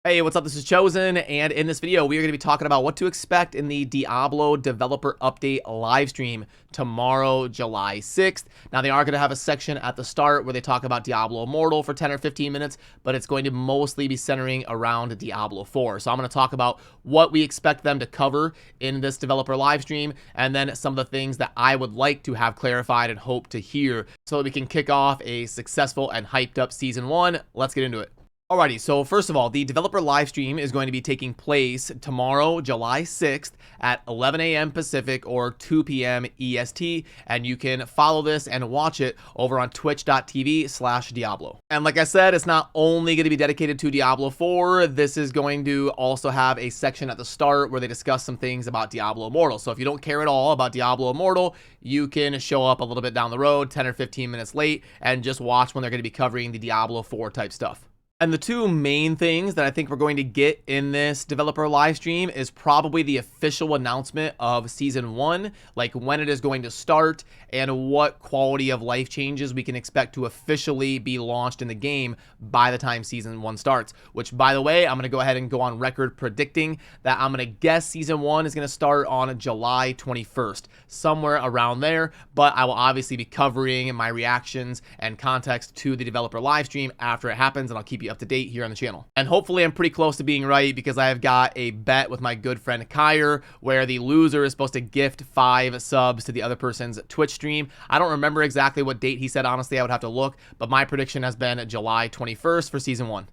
Hey, what's up? This is Chosen, and in this video, we are going to be talking about what to expect in the Diablo developer update live stream tomorrow, July 6th. Now, they are going to have a section at the start where they talk about Diablo Immortal for 10 or 15 minutes, but it's going to mostly be centering around Diablo 4. So I'm going to talk about what we expect them to cover in this developer live stream, and then some of the things that I would like to have clarified and hope to hear so that we can kick off a successful and hyped up Season 1. Let's get into it. Alrighty, so first of all, the developer live stream is going to be taking place tomorrow, July 6th at 11 a.m. Pacific or 2 p.m. EST, and you can follow this and watch it over on twitch.tv/Diablo. And like I said, it's not only going to be dedicated to Diablo 4, this is going to also have a section at the start where they discuss some things about Diablo Immortal. So if you don't care at all about Diablo Immortal, you can show up a little bit down the road, 10 or 15 minutes late, and just watch when they're going to be covering the Diablo 4 type stuff. And the two main things that I think we're going to get in this developer live stream is probably the official announcement of Season 1, like when it is going to start and what quality of life changes we can expect to officially be launched in the game by the time Season 1 starts. Which, by the way, I'm going to go ahead and go on record predicting that I'm going to guess Season 1 is going to start on July 21st, somewhere around there, but I will obviously be covering my reactions and context to the developer live stream after it happens, and I'll keep you up to date here on the channel. And hopefully I'm pretty close to being right, because I have got a bet with my good friend Kyer where the loser is supposed to gift 5 subs to the other person's Twitch stream. I don't remember exactly what date he said, honestly. I would have to look, but my prediction has been July 21st for Season 1.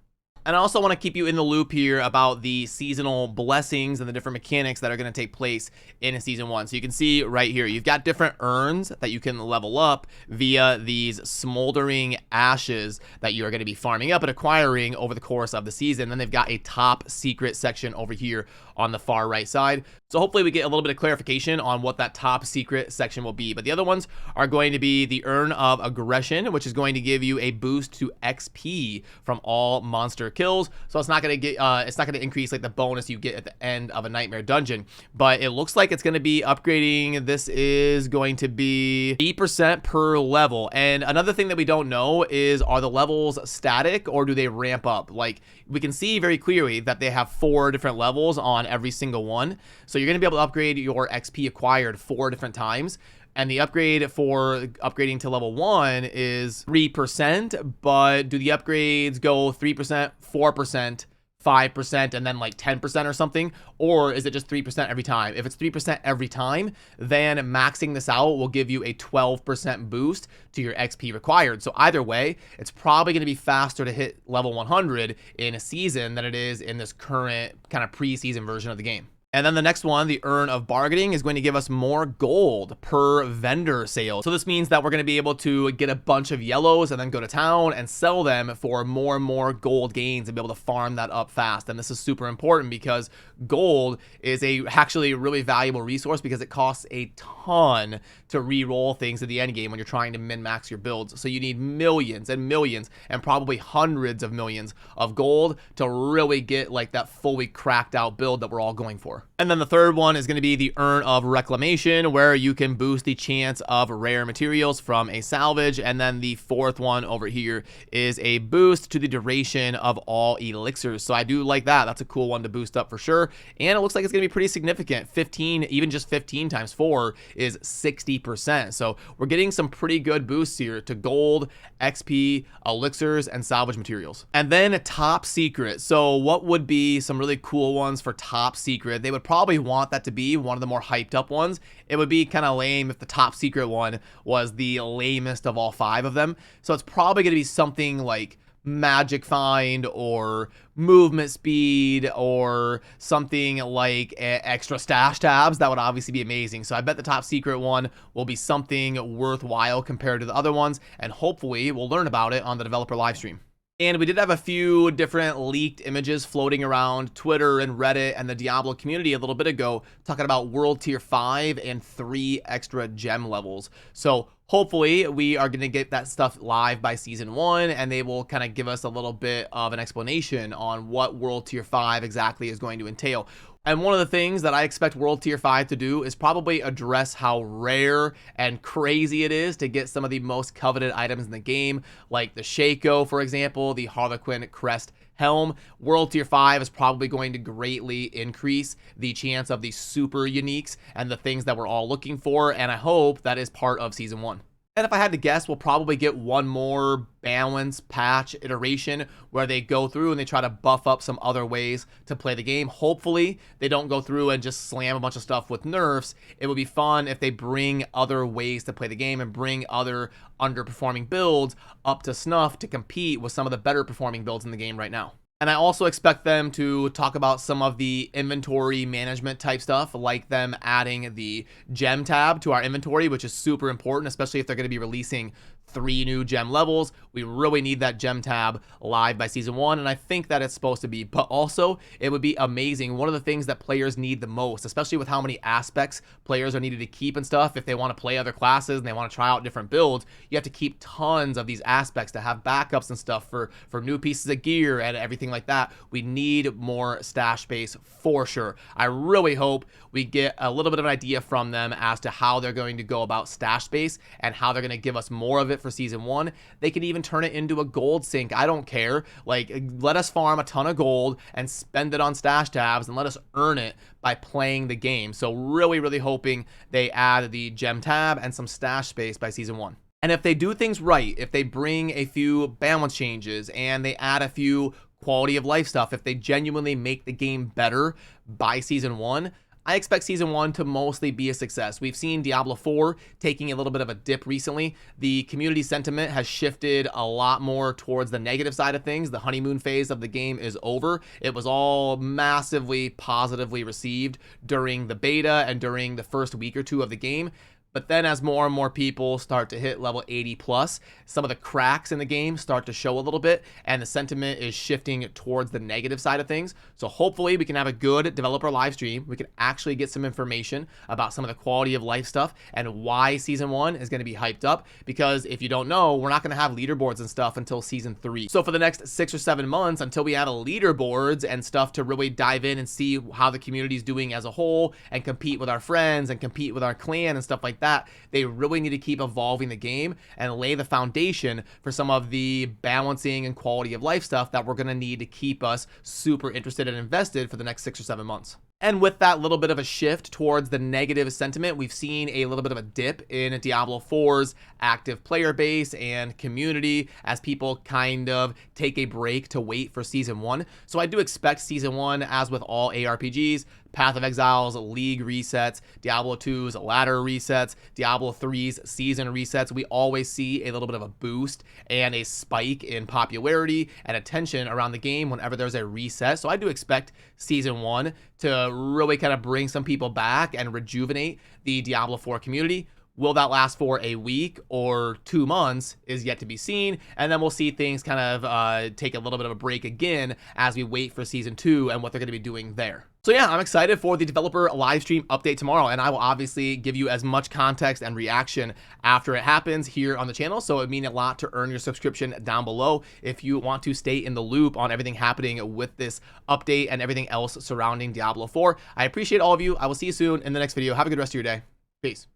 And I also want to keep you in the loop here about the seasonal blessings and the different mechanics that are going to take place in Season 1. So you can see right here, you've got different urns that you can level up via these smoldering ashes that you are going to be farming up and acquiring over the course of the season. Then they've got a top secret section over here on the far right side. So hopefully we get a little bit of clarification on what that top secret section will be. But the other ones are going to be the Urn of Aggression, which is going to give you a boost to XP from all monster kills. So it's not going to get it's not going to increase like the bonus you get at the end of a nightmare dungeon, but it looks like it's going to be upgrading. This is going to be 8% per level. And another thing that we don't know is, are the levels static or do they ramp up? Like, we can see very clearly that they have 4 different levels on every single one. So you're going to be able to upgrade your XP acquired 4 different times. And the upgrade for upgrading to level 1 is 3%, but do the upgrades go 3%, 4%, 5%, and then like 10% or something? Or is it just 3% every time? If it's 3% every time, then maxing this out will give you a 12% boost to your XP required. So either way, it's probably going to be faster to hit level 100 in a season than it is in this current kind of pre-season version of the game. And then the next one, the Urn of Bargaining, is going to give us more gold per vendor sale. So this means that we're going to be able to get a bunch of yellows and then go to town and sell them for more and more gold gains and be able to farm that up fast. And this is super important because gold is actually a really valuable resource, because it costs a ton to re-roll things at the end game when you're trying to min-max your builds. So you need millions and millions and probably hundreds of millions of gold to really get like that fully cracked out build that we're all going for. And then the third one is going to be the Urn of Reclamation, where you can boost the chance of rare materials from a salvage. And then the fourth one over here is a boost to the duration of all elixirs. So I do like that. That's a cool one to boost up for sure. And it looks like it's going to be pretty significant. 15, even just 15 times 4 is 60%. So we're getting some pretty good boosts here to gold, XP, elixirs, and salvage materials. And then top secret. So what would be some really cool ones for top secret? They would probably want that to be one of the more hyped up ones. It would be kind of lame if the top secret one was the lamest of all 5 of them. So it's probably going to be something like magic find or movement speed or something like extra stash tabs. That would obviously be amazing. So I bet the top secret one will be something worthwhile compared to the other ones, and hopefully we'll learn about it on the developer live stream. And we did have a few different leaked images floating around Twitter and Reddit and the Diablo community a little bit ago, talking about World Tier 5 and 3 extra gem levels. So hopefully we are going to get that stuff live by Season 1, and they will kind of give us a little bit of an explanation on what World Tier 5 exactly is going to entail. And one of the things that I expect World Tier 5 to do is probably address how rare and crazy it is to get some of the most coveted items in the game, like the Shaco, for example, the Harlequin Crest Helm. World Tier 5 is probably going to greatly increase the chance of these super uniques and the things that we're all looking for, and I hope that is part of Season 1. And if I had to guess, we'll probably get one more balance patch iteration where they go through and they try to buff up some other ways to play the game. Hopefully, they don't go through and just slam a bunch of stuff with nerfs. It would be fun if they bring other ways to play the game and bring other underperforming builds up to snuff to compete with some of the better performing builds in the game right now. And I also expect them to talk about some of the inventory management type stuff, like them adding the gem tab to our inventory, which is super important, especially if they're going to be releasing 3 new gem levels. We really need that gem tab live by Season 1, and I think that it's supposed to be. But also, it would be amazing. One of the things that players need the most, especially with how many aspects players are needed to keep and stuff, if they want to play other classes and they want to try out different builds, you have to keep tons of these aspects to have backups and stuff for new pieces of gear and everything like that. We need more stash space for sure. I really hope we get a little bit of an idea from them as to how they're going to go about stash space and how they're going to give us more of it for Season 1. They could even turn it into a gold sink. I don't care. Like, let us farm a ton of gold and spend it on stash tabs and let us earn it by playing the game. So really hoping they add the gem tab and some stash space by Season 1. And if they do things right, if they bring a few balance changes and they add a few quality of life stuff, if they genuinely make the game better by Season 1, I expect Season 1 to mostly be a success. We've seen Diablo 4 taking a little bit of a dip recently. The community sentiment has shifted a lot more towards the negative side of things. The honeymoon phase of the game is over. It was all massively positively received during the beta and during the first week or two of the game. But then as more and more people start to hit level 80 plus, some of the cracks in the game start to show a little bit, and the sentiment is shifting towards the negative side of things. So hopefully we can have a good developer live stream. We can actually get some information about some of the quality of life stuff and why Season 1 is going to be hyped up. Because if you don't know, we're not going to have leaderboards and stuff until Season 3. So for the next 6 or 7 months, until we have a leaderboards and stuff to really dive in and see how the community is doing as a whole and compete with our friends and compete with our clan and stuff like that, they really need to keep evolving the game and lay the foundation for some of the balancing and quality of life stuff that we're going to need to keep us super interested and invested for the next 6 or 7 months. And with that little bit of a shift towards the negative sentiment, we've seen a little bit of a dip in Diablo 4's active player base and community as people kind of take a break to wait for Season 1. So I do expect Season 1, as with all ARPGs, Path of Exile's League resets, Diablo 2's ladder resets, Diablo 3's season resets, we always see a little bit of a boost and a spike in popularity and attention around the game whenever there's a reset. So I do expect Season 1 to really kind of bring some people back and rejuvenate the Diablo 4 community. Will that last for a week or 2 months is yet to be seen, and then we'll see things kind of take a little bit of a break again as we wait for Season 2 and what they're going to be doing there. So yeah, I'm excited for the developer live stream update tomorrow, and I will obviously give you as much context and reaction after it happens here on the channel, so it would mean a lot to earn your subscription down below if you want to stay in the loop on everything happening with this update and everything else surrounding Diablo 4. I appreciate all of you. I will see you soon in the next video. Have a good rest of your day. Peace.